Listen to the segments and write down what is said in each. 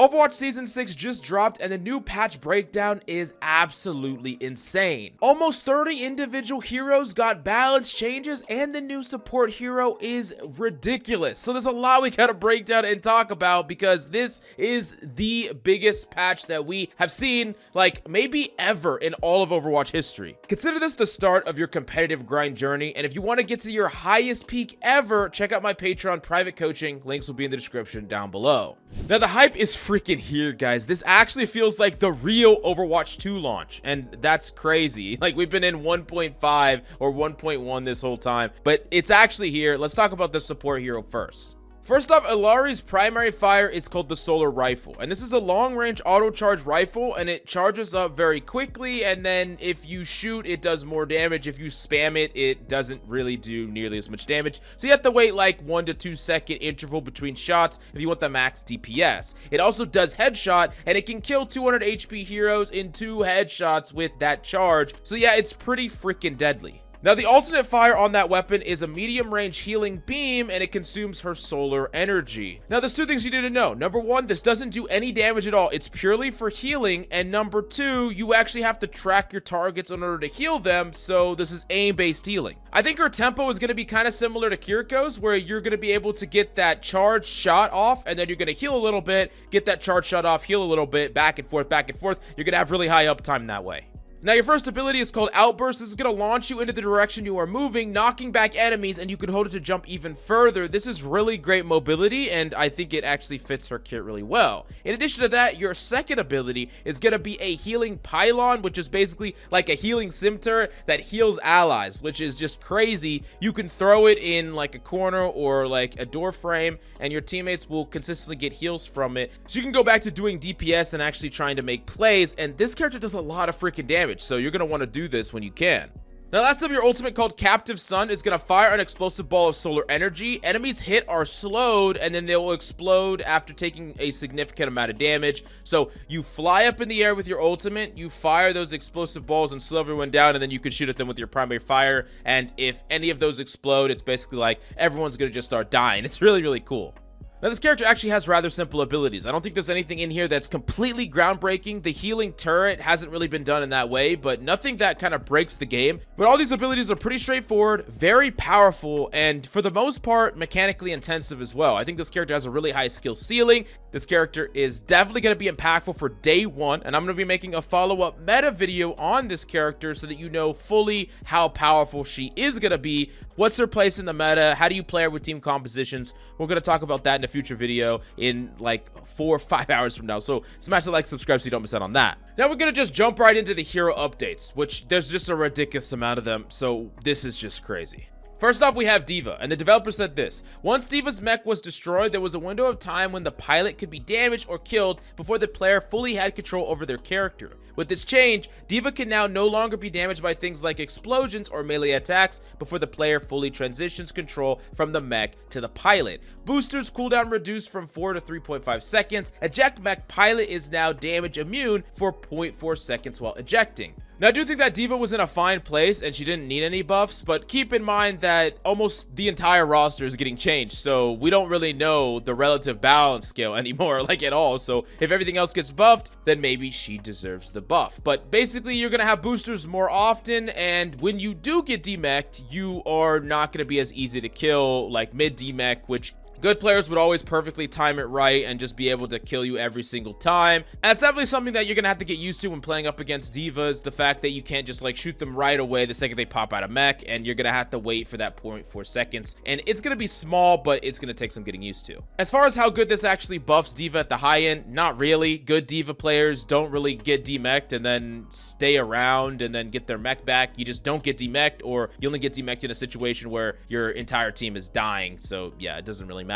Overwatch Season 6 just dropped and the new patch breakdown is absolutely insane. Almost 30 individual heroes got balance changes and the new support hero is ridiculous. So there's a lot we gotta break down and talk about because this is the biggest patch that we have seen like maybe ever in all of Overwatch history. Consider this the start of your competitive grind journey, and if you want to get to your highest peak ever, check out my Patreon private coaching. Links will be in the description down below. Now the hype is freaking here, guys. This actually feels like the real Overwatch 2 launch, and that's crazy. Like, we've been in 1.5 or 1.1 this whole time, but it's actually here. Let's talk about the support hero first. First off, Illari's primary fire is called the Solar Rifle, and this is a long-range auto-charge rifle, and it charges up very quickly, and then if you shoot, it does more damage. If you spam it, it doesn't really do nearly as much damage, so you have to wait like 1 to 2 second interval between shots if you want the max DPS. It also does headshot, and it can kill 200 HP heroes in 2 headshots with that charge, so yeah, it's pretty freaking deadly. Now, the alternate fire on that weapon is a medium-range healing beam, and it consumes her solar energy. Now, there's 2 things you need to know. Number 1, this doesn't do any damage at all. It's purely for healing. And number 2, you actually have to track your targets in order to heal them, so this is aim-based healing. I think her tempo is going to be kind of similar to Kiriko's, where you're going to be able to get that charge shot off, and then you're going to heal a little bit, get that charge shot off, heal a little bit, back and forth, back and forth. You're going to have really high uptime that way. Now, your first ability is called Outburst. This is going to launch you into the direction you are moving, knocking back enemies, and you can hold it to jump even further. This is really great mobility, and I think it actually fits her kit really well. In addition to that, your second ability is going to be a Healing Pylon, which is basically like a healing scimitar that heals allies, which is just crazy. You can throw it in like a corner or like a door frame, and your teammates will consistently get heals from it. So you can go back to doing DPS and actually trying to make plays, and this character does a lot of freaking damage. So you're going to want to do this when you can. Now, last up, your ultimate called Captive Sun is going to fire an explosive ball of solar energy. Enemies hit are slowed, and then they will explode after taking a significant amount of damage. So you fly up in the air with your ultimate, you fire those explosive balls and slow everyone down, and then you can shoot at them with your primary fire. And if any of those explode, it's basically like everyone's going to just start dying. It's really, really cool. Now, this character actually has rather simple abilities. I don't think there's anything in here that's completely groundbreaking. The healing turret hasn't really been done in that way, but nothing that kind of breaks the game. But all these abilities are pretty straightforward, very powerful, and for the most part, mechanically intensive as well. I think this character has a really high skill ceiling. This character is definitely going to be impactful for day 1, and I'm going to be making a follow-up meta video on this character so that you know fully how powerful she is going to be. What's her place in the meta? How do you play her with team compositions? We're going to talk about that in a future video in like 4 or 5 hours from now, so smash the like, subscribe so you don't miss out on that. Now we're gonna just jump right into the hero updates, which there's just a ridiculous amount of them, so this is just crazy. First off, we have Diva, and the developer said this: once Diva's mech was destroyed, there was a window of time when the pilot could be damaged or killed before the player fully had control over their character. With this change, Diva can now no longer be damaged by things like explosions or melee attacks before the player fully transitions control from the mech to the pilot. Boosters cooldown reduced from 4 to 3.5 seconds. Eject mech pilot is now damage immune for 0.4 seconds while ejecting. Now, I do think that Diva was in a fine place and she didn't need any buffs, but keep in mind that almost the entire roster is getting changed, so we don't really know the relative balance scale anymore, like at all. So if everything else gets buffed, then maybe she deserves the buff. But basically, you're gonna have boosters more often, and when you do get demeched, you are not gonna be as easy to kill like mid demech, which good players would always perfectly time it right and just be able to kill you every single time. And it's definitely something that you're gonna have to get used to when playing up against divas, the fact that you can't just like shoot them right away the second they pop out of mech, and you're gonna have to wait for that 0.4 seconds. And it's gonna be small, but it's gonna take some getting used to. As far as how good this actually buffs Diva at the high end, not really. Good Diva players don't really get demeched and then stay around and then get their mech back. You just don't get demeched, or you only get demeched in a situation where your entire team is dying. So yeah, it doesn't really matter.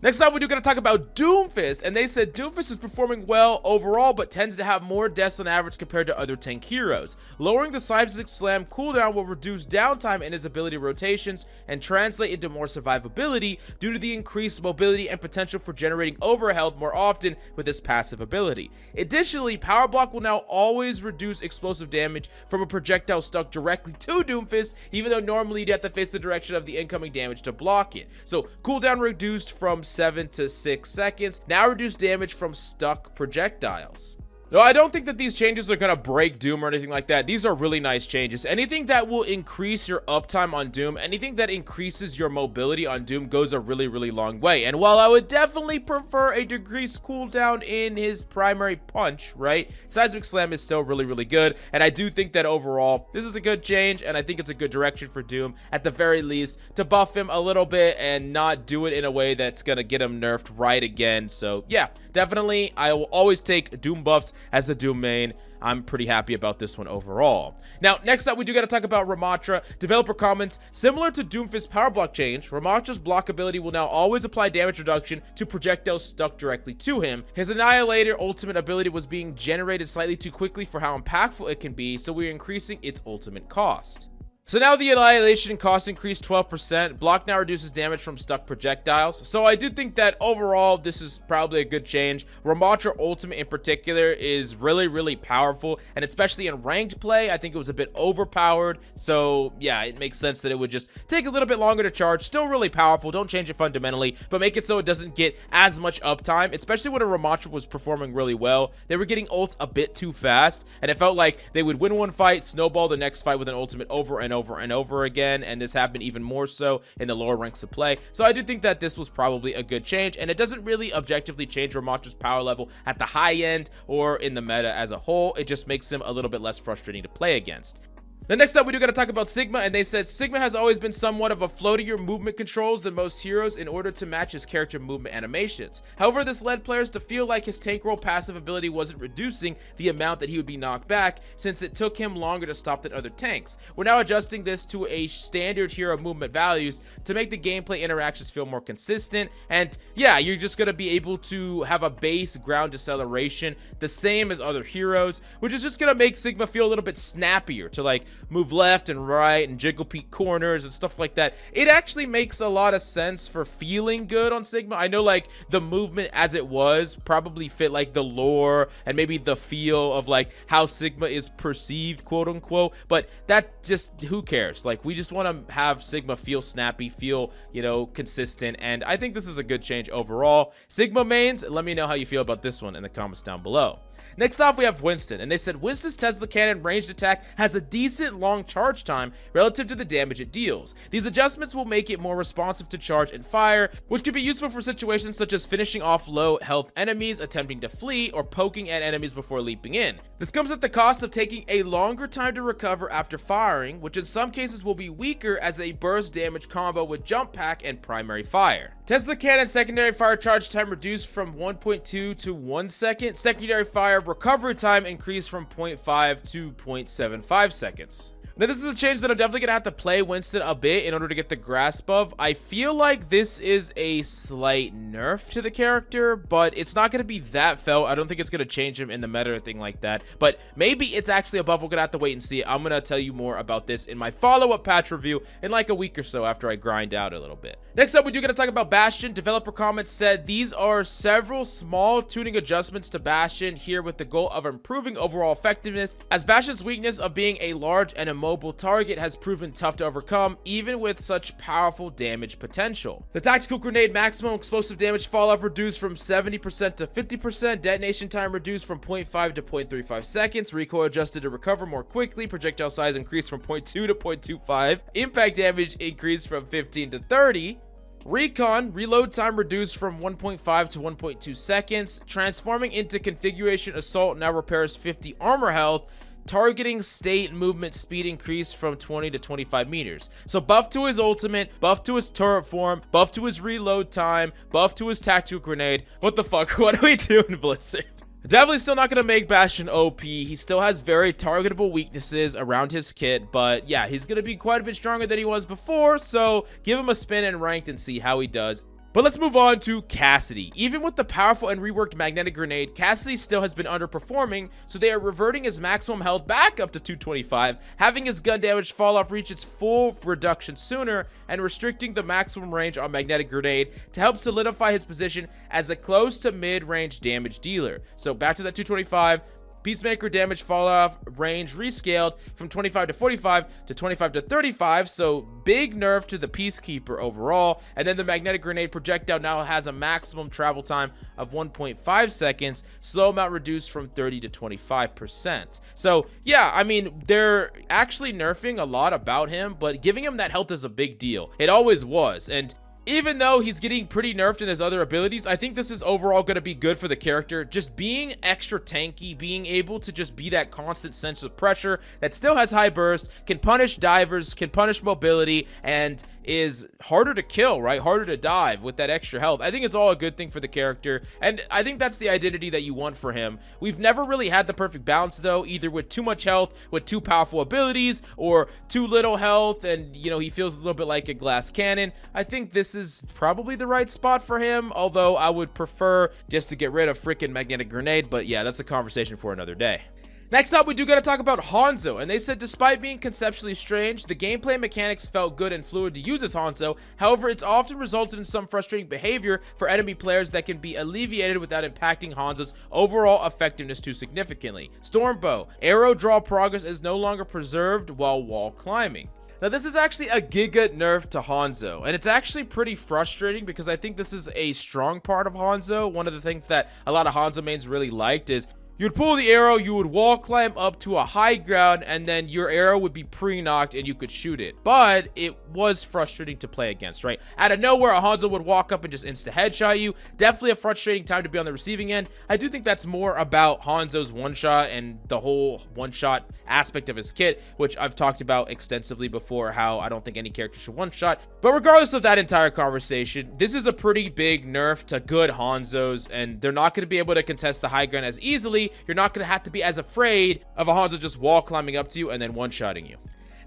Next up, we're going to talk about Doomfist, and they said Doomfist is performing well overall, but tends to have more deaths on average compared to other tank heroes. Lowering the Cyber Slam cooldown will reduce downtime in his ability rotations and translate into more survivability due to the increased mobility and potential for generating overhealth more often with his passive ability. Additionally, Power Block will now always reduce explosive damage from a projectile stuck directly to Doomfist, even though normally you'd have to face the direction of the incoming damage to block it. So cooldown reduced from 7 to 6 seconds. Now reduce damage from stuck projectiles. No, I don't think that these changes are going to break Doom or anything like that. These are really nice changes. Anything that will increase your uptime on Doom, anything that increases your mobility on Doom goes a really, really long way. And while I would definitely prefer a decreased cooldown in his primary punch, right? Seismic Slam is still really, really good. And I do think that overall, this is a good change. And I think it's a good direction for Doom, at the very least, to buff him a little bit and not do it in a way that's going to get him nerfed right again. So yeah, definitely, I will always take Doom buffs as a Doom main. I'm pretty happy about this one overall. Now, next up, we do got to talk about Ramattra. Developer comments, similar to Doomfist power block change, Ramattra's block ability will now always apply damage reduction to projectiles stuck directly to him. His Annihilator ultimate ability was being generated slightly too quickly for how impactful it can be, so we're increasing its ultimate cost. So now the Annihilation cost increased 12%. Block now reduces damage from stuck projectiles. So I do think that overall, this is probably a good change. Ramattra Ultimate in particular is really, really powerful. And especially in ranked play, I think it was a bit overpowered. So yeah, it makes sense that it would just take a little bit longer to charge. Still really powerful. Don't change it fundamentally, but make it so it doesn't get as much uptime. Especially when a Ramattra was performing really well. They were getting ult a bit too fast. And it felt like they would win one fight, snowball the next fight with an ultimate over and over again, and this happened even more so in the lower ranks of play. So I do think that this was probably a good change, and it doesn't really objectively change Ramattra's power level at the high end or in the meta as a whole. It just makes him a little bit less frustrating to play against. Now, next up, we do got to talk about Sigma, and they said Sigma has always been somewhat of a floatier movement controls than most heroes in order to match his character movement animations. However, this led players to feel like his tank roll passive ability wasn't reducing the amount that he would be knocked back, since it took him longer to stop than other tanks. We're now adjusting this to a standard hero movement values to make the gameplay interactions feel more consistent, and yeah, you're just going to be able to have a base ground deceleration the same as other heroes, which is just going to make Sigma feel a little bit snappier to like move left and right and jiggle peek corners and stuff like that. It actually makes a lot of sense for feeling good on Sigma. I know like the movement as it was probably fit like the lore and maybe the feel of like how Sigma is perceived, quote unquote, but that just, who cares? Like, we just want to have Sigma feel snappy, feel, you know, consistent, and I think this is a good change overall. Sigma mains, let me know how you feel about this one in the comments down below. Next off, we have Winston, and they said Winston's Tesla Cannon ranged attack has a decent long charge time relative to the damage it deals. These adjustments will make it more responsive to charge and fire, which could be useful for situations such as finishing off low health enemies, attempting to flee, or poking at enemies before leaping in. This comes at the cost of taking a longer time to recover after firing, which in some cases will be weaker as a burst damage combo with jump pack and primary fire. Tesla Cannon secondary fire charge time reduced from 1.2 to 1 second. Secondary fire recovery time increased from 0.5 to 0.75 seconds. Now, this is a change that I'm definitely going to have to play Winston a bit in order to get the grasp of. I feel like this is a slight nerf to the character, but it's not going to be that felt. I don't think it's going to change him in the meta or anything like that, but maybe it's actually a buff. We're going to have to wait and see. I'm going to tell you more about this in my follow-up patch review in like a week or so after I grind out a little bit. Next up, we do got to talk about Bastion. Developer comments said these are several small tuning adjustments to Bastion here with the goal of improving overall effectiveness, as Bastion's weakness of being a large and immobile target has proven tough to overcome even with such powerful damage potential. The tactical grenade maximum explosive damage falloff reduced from 70% to 50%, detonation time reduced from 0.5 to 0.35 seconds, recoil adjusted to recover more quickly, projectile size increased from 0.2 to 0.25, impact damage increased from 15 to 30, recon reload time reduced from 1.5 to 1.2 seconds, transforming into configuration assault now repairs 50 armor health, targeting state movement speed increased from 20 to 25 meters. So buff to his ultimate, buff to his turret form, buff to his reload time, buff to his tactical grenade. What the fuck? What are we doing, Blizzard? Definitely still not going to make Bastion OP. He still has very targetable weaknesses around his kit, but yeah, he's going to be quite a bit stronger than he was before, so give him a spin in ranked and see how he does. But let's move on to Cassidy. Even with the powerful and reworked magnetic grenade, Cassidy still has been underperforming, so they are reverting his maximum health back up to 225, having his gun damage fall off reach its full reduction sooner, and restricting the maximum range on magnetic grenade to help solidify his position as a close to mid-range damage dealer. So back to that 225, Peacemaker damage fall off range rescaled from 25 to 45 to 25 to 35, so big nerf to the Peacekeeper overall. And then the magnetic grenade projectile now has a maximum travel time of 1.5 seconds, slow amount reduced from 30 to 25%. So yeah, I mean, they're actually nerfing a lot about him, but giving him that health is a big deal. It always was. And even though he's getting pretty nerfed in his other abilities, I think this is overall going to be good for the character. Just being extra tanky, being able to just be that constant sense of pressure that still has high burst, can punish divers, can punish mobility, and is harder to kill, right? Harder to dive with that extra health. I think it's all a good thing for the character, and I think that's the identity that you want for him. We've never really had the perfect balance, though, either with too much health, with too powerful abilities, or too little health, and, you know, he feels a little bit like a glass cannon. I think this is probably the right spot for him, although I would prefer just to get rid of freaking magnetic grenade, but yeah, that's a conversation for another day. Next up, we do gotta talk about Hanzo, and they said despite being conceptually strange, the gameplay mechanics felt good and fluid to use as Hanzo. However, it's often resulted in some frustrating behavior for enemy players that can be alleviated without impacting Hanzo's overall effectiveness too significantly. Stormbow, arrow draw progress is no longer preserved while wall climbing. Now, this is actually a giga nerf to Hanzo, and it's actually pretty frustrating because I think this is a strong part of Hanzo. One of the things that a lot of Hanzo mains really liked is you would pull the arrow, you would wall climb up to a high ground, and then your arrow would be pre-knocked and you could shoot it. But it was frustrating to play against, right? Out of nowhere, a Hanzo would walk up and just insta-headshot you. Definitely a frustrating time to be on the receiving end. I do think that's more about Hanzo's one-shot and the whole one-shot aspect of his kit, which I've talked about extensively before, how I don't think any character should one-shot. But regardless of that entire conversation, this is a pretty big nerf to good Hanzos, and they're not going to be able to contest the high ground as easily. You're not going to have to be as afraid of a Hanzo just wall climbing up to you and then one-shotting you.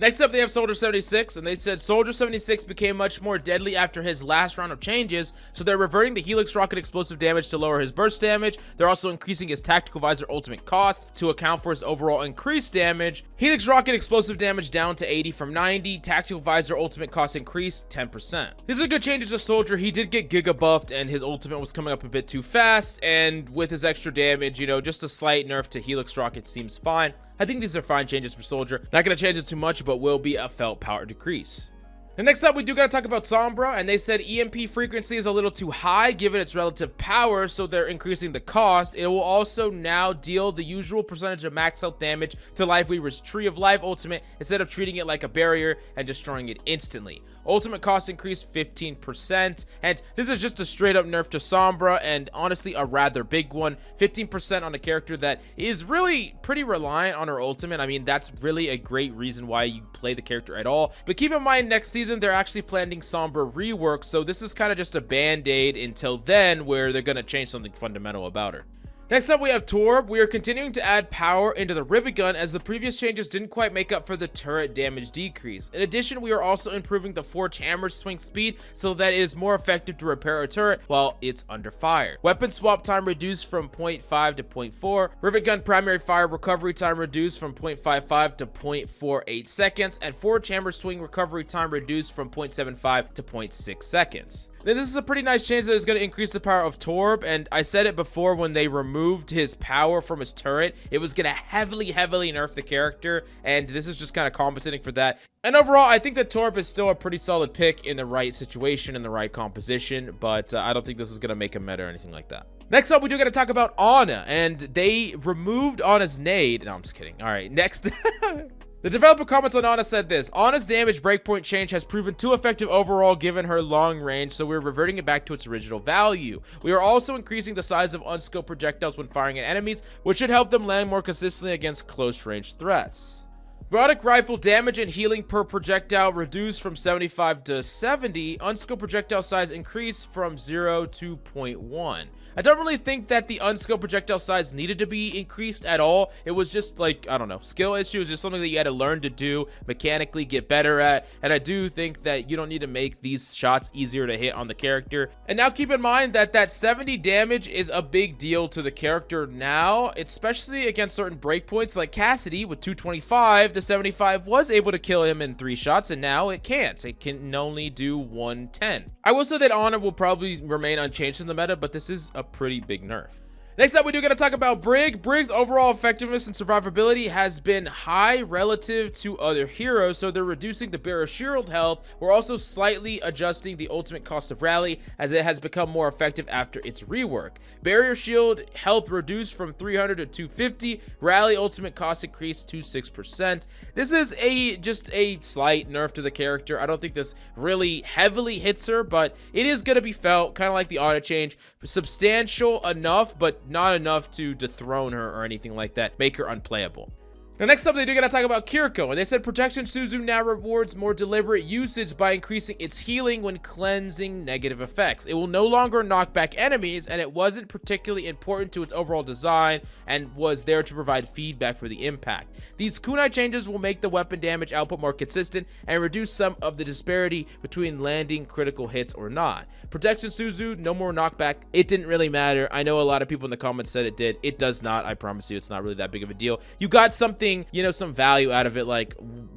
Next up, they have Soldier 76, and they said Soldier 76 became much more deadly after his last round of changes, so they're reverting the Helix Rocket explosive damage to lower his burst damage. They're also increasing his Tactical Visor ultimate cost to account for his overall increased damage. Helix Rocket explosive damage down to 80 from 90. Tactical Visor ultimate cost increased 10%. These are good changes to Soldier. He did get Giga buffed, and his ultimate was coming up a bit too fast, and with his extra damage, you know, just a slight nerf to Helix Rocket seems fine. I think these are fine changes for Soldier. Not going to change it too much, but will be a felt power decrease. And next up, we do got to talk about Sombra, and they said EMP frequency is a little too high given its relative power, so they're increasing the cost. It will also now deal the usual percentage of max health damage to Lifeweaver's Tree of Life ultimate instead of treating it like a barrier and destroying it instantly. Ultimate cost increased 15%, and this is just a straight up nerf to Sombra, and honestly a rather big one. 15% on a character that is really pretty reliant on her ultimate. I mean, that's really a great reason why you play the character at all. But keep in mind, next season they're actually planning Sombra rework, so this is kind of just a band-aid until then, where they're going to change something fundamental about her. Next up, we have Torb. We are continuing to add power into the Rivet Gun as the previous changes didn't quite make up for the turret damage decrease. In addition, we are also improving the Forge Hammer swing speed so that it is more effective to repair a turret while it's under fire. Weapon swap time reduced from 0.5 to 0.4. Rivet Gun primary fire recovery time reduced from 0.55 to 0.48 seconds. And Forge Hammer swing recovery time reduced from 0.75 to 0.6 seconds. Then this is a pretty nice change that is going to increase the power of Torb, and I said it before, when they removed his power from his turret, it was going to heavily nerf the character, and this is just kind of compensating for that. And overall, I think that Torb is still a pretty solid pick in the right situation, in the right composition, but I don't think this is going to make him meta or anything like that. Next up, we do got to talk about Ana, and they removed Ana's nade. No, I'm just kidding. All right, next. The developer comments on Ana said this: Ana's damage breakpoint change has proven too effective overall given her long range, so we're reverting it back to its original value. We are also increasing the size of unscoped projectiles when firing at enemies, which should help them land more consistently against close range threats. Robotic rifle damage and healing per projectile reduced from 75 to 70. Unscoped projectile size increased from 0 to 0.1. I don't really think that the unscoped projectile size needed to be increased at all. It was just like, I don't know, skill issues, just something that you had to learn to do, mechanically get better at. And I do think that you don't need to make these shots easier to hit on the character. And now keep in mind that that 70 damage is a big deal to the character now, especially against certain breakpoints like Cassidy with 225. The 75 was able to kill him in 3 shots, and now it can't. It can only do 110. I will say that Ana will probably remain unchanged in the meta, but this is a pretty big nerf. Next up, we do got to talk about Brig. Brig's overall effectiveness and survivability has been high relative to other heroes, so they're reducing the barrier shield health. We're also slightly adjusting the ultimate cost of rally as it has become more effective after its rework. Barrier shield health reduced from 300 to 250. Rally ultimate cost increased to 6%. This is just a slight nerf to the character. I don't think this really heavily hits her, but it is going to be felt, kind of like the auto change. Substantial enough, but not enough to dethrone her or anything like that, make her unplayable. Now, next up, they do gotta talk about Kiriko, and they said Protection Suzu now rewards more deliberate usage by increasing its healing when cleansing negative effects. It will no longer knock back enemies, and it wasn't particularly important to its overall design and was there to provide feedback for the impact. These kunai changes will make the weapon damage output more consistent and reduce some of the disparity between landing critical hits or not. Protection Suzu, no more knockback. It didn't really matter. I know a lot of people in the comments said it did. It does not. I promise you, it's not really that big of a deal. You got something, you know, some value out of it, like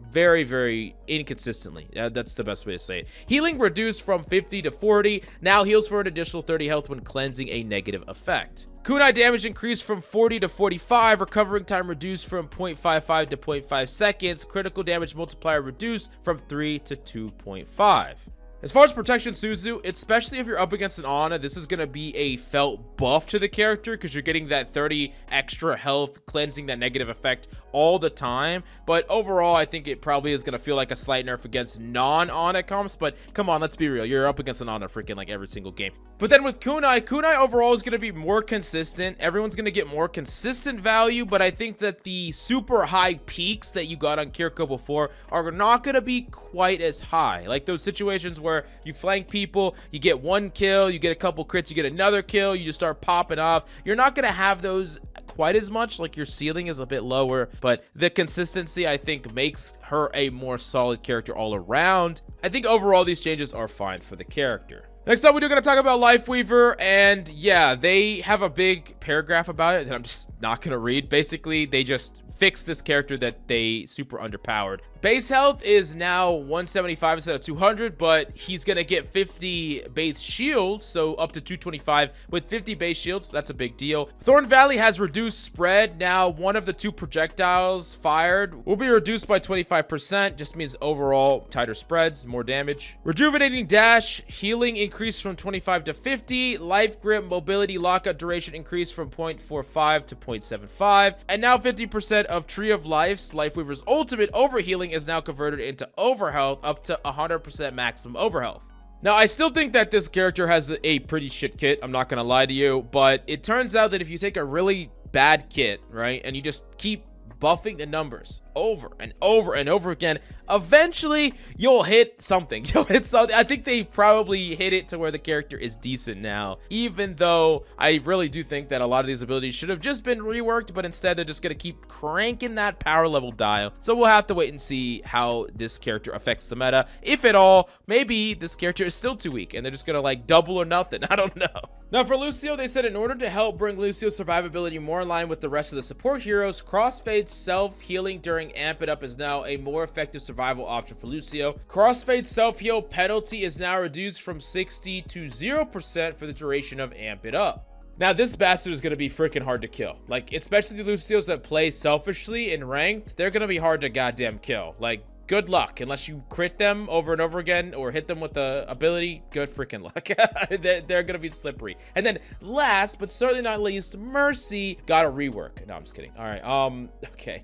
very, very inconsistently. That's the best way to say it. Healing reduced from 50 to 40. Now heals for an additional 30 health when cleansing a negative effect. Kunai damage increased from 40 to 45. Recovering time reduced from 0.55 to 0.5 seconds. Critical damage multiplier reduced from 3 to 2.5. As far as Protection Suzu, especially if you're up against an Ana, this is going to be a felt buff to the character because you're getting that 30 extra health, cleansing that negative effect all the time. But overall, I think it probably is going to feel like a slight nerf against non-Ana comps. But come on, let's be real. You're up against an Ana freaking like every single game. But then with Kunai overall is going to be more consistent. Everyone's going to get more consistent value. But I think that the super high peaks that you got on Kiriko before are not going to be quite as high. Like those situations where you flank people, you get one kill, you get a couple crits, you get another kill, you just start popping off. You're not going to have those quite as much. Like your ceiling is a bit lower, but the consistency I think makes her a more solid character all around. I think overall these changes are fine for the character. Next up, we're going to talk about Lifeweaver, and yeah, they have a big paragraph about it that I'm just not going to read. Basically, they just fixed this character that they super underpowered. Base health is now 175 instead of 200, but he's going to get 50 base shields, so up to 225 with 50 base shields. That's a big deal. Thorn Valley has reduced spread. Now, one of the two projectiles fired will be reduced by 25%. Just means overall tighter spreads, more damage. Rejuvenating Dash, healing increased from 25 to 50. Life Grip, mobility, lockout duration increased from 0.45 to 0.75. And now 50% of Tree of Life's Lifeweaver's ultimate overhealing is now converted into overhealth up to 100% maximum overhealth. Now, I still think that this character has a pretty shit kit. I'm not going to lie to you, but it turns out that if you take a really bad kit, right, and you just keep buffing the numbers over and over and over again, eventually you'll hit something. You'll hit something. I think they probably hit it to where the character is decent now, even though I really do think that a lot of these abilities should have just been reworked, but instead they're just going to keep cranking that power level dial. So we'll have to wait and see how this character affects the meta, if at all. Maybe this character is still too weak and they're just going to like double or nothing. I don't know. Now for Lucio, they said in order to help bring Lucio's survivability more in line with the rest of the support heroes, Crossfade self-healing during Amp It Up is now a more effective survival option for Lucio. Crossfade self-heal penalty is now reduced from 60 to 0% for the duration of Amp It Up. Now, this bastard is going to be freaking hard to kill. Like, especially the Lucios that play selfishly in ranked, they're going to be hard to goddamn kill. Like, good luck. Unless you crit them over and over again or hit them with the ability, good freaking luck. They're going to be slippery. And then last, but certainly not least, Mercy got a rework. No, I'm just kidding. All right. Okay.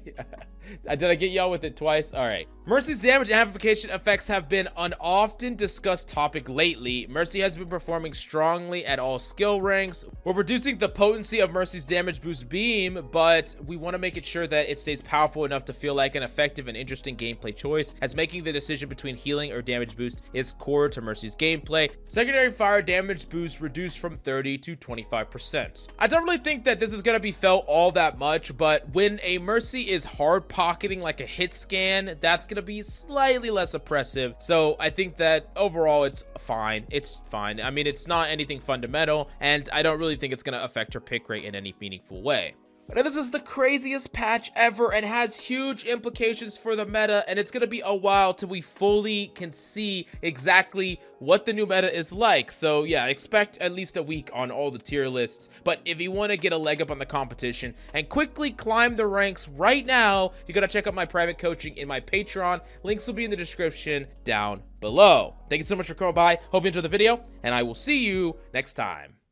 Did I get y'all with it twice? All right. Mercy's damage amplification effects have been an often discussed topic lately. Mercy has been performing strongly at all skill ranks. We're reducing the potency of Mercy's damage boost beam, but we want to make it sure that it stays powerful enough to feel like an effective and interesting gameplay choice, as making the decision between healing or damage boost is core to Mercy's gameplay. Secondary fire damage boost reduced from 30 to 25%. I don't really think that this is going to be felt all that much, but when a Mercy is hard pocketing like a hit scan, that's going to be slightly less oppressive. So I think that overall it's fine. It's fine. I mean, it's not anything fundamental, and I don't really think it's going to affect her pick rate in any meaningful way. Now, this is the craziest patch ever and has huge implications for the meta, and it's going to be a while till we fully can see exactly what the new meta is like. So yeah, expect at least a week on all the tier lists. But if you want to get a leg up on the competition and quickly climb the ranks right now, you got to check out my private coaching in my Patreon. Links will be in the description down below. Thank you so much for coming by. Hope you enjoyed the video, and I will see you next time.